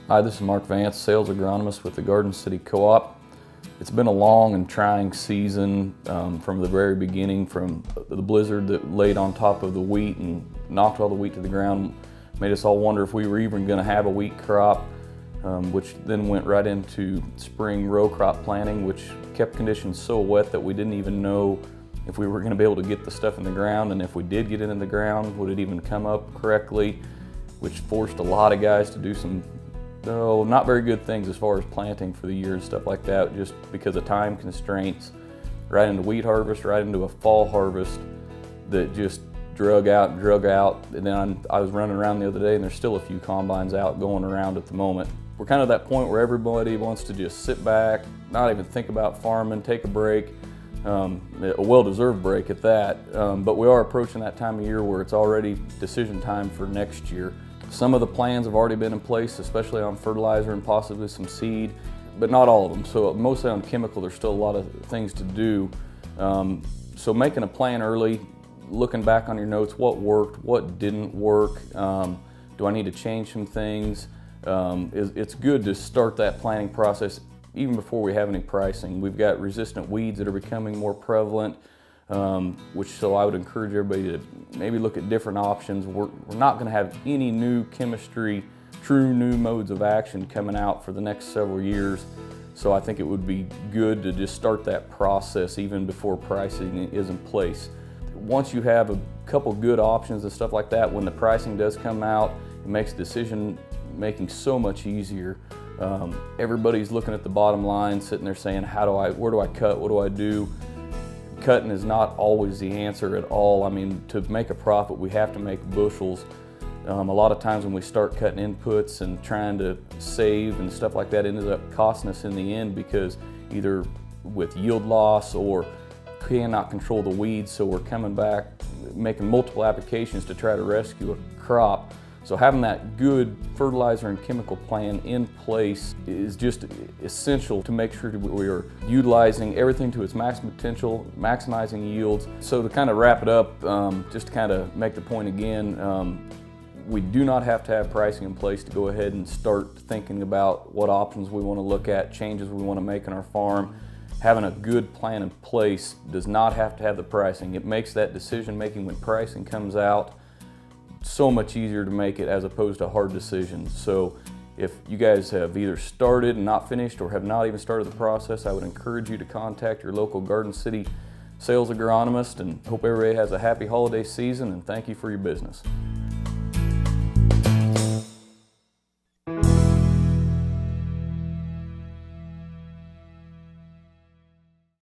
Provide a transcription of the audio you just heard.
Hi, this is Mark Vance, sales agronomist with the Garden City Co-op. It's been a long and trying season from the very beginning, from the blizzard that laid on top of the wheat and knocked all the wheat to the ground, made us all wonder if we were even going to have a wheat crop, which then went right into spring row crop planting, which kept conditions so wet that we didn't even know if we were going to be able to get the stuff in the ground, and if we did get it in the ground, would it even come up correctly, which forced a lot of guys to do some not very good things as far as planting for the year and stuff like that, just because of time constraints, right into wheat harvest, right into a fall harvest that just drug out. And then I was running around the other day, and there's still a few combines out going around at the moment. We're kind of at that point where everybody wants to just sit back, not even think about farming, take a break, a well-deserved break at that. But we are approaching that time of year where it's already decision time for next year. Some of the plans have already been in place, especially on fertilizer and possibly some seed, but not all of them. So mostly on chemical, there's still a lot of things to do. So making a plan early, looking back on your notes, what worked, what didn't work, do I need to change some things? It's good to start that planning process even before we have any pricing. We've got resistant weeds that are becoming more prevalent, so I would encourage everybody to maybe look at different options. We're not going to have any new chemistry, true new modes of action coming out for the next several years. So I think it would be good to just start that process even before pricing is in place. Once you have a couple good options and stuff like that, when the pricing does come out, it makes decision making so much easier. Everybody's looking at the bottom line, sitting there saying, where do I cut, what do I do? Cutting is not always the answer at all. I mean, to make a profit, we have to make bushels. A lot of times when we start cutting inputs and trying to save and stuff like that, it ends up costing us in the end, because either with yield loss or cannot control the weeds, so we're coming back making multiple applications to try to rescue a crop. So having that good fertilizer and chemical plan in place is just essential to make sure that we are utilizing everything to its maximum potential, maximizing yields. So to kind of wrap it up, just to kind of make the point again, we do not have to have pricing in place to go ahead and start thinking about what options we want to look at, changes we want to make in our farm. Having a good plan in place does not have to have the pricing. It makes that decision making when pricing comes out so much easier to make it, as opposed to hard decisions. So if you guys have either started and not finished, or have not even started the process, I would encourage you to contact your local Garden City sales agronomist, and hope everybody has a happy holiday season, and thank you for your business.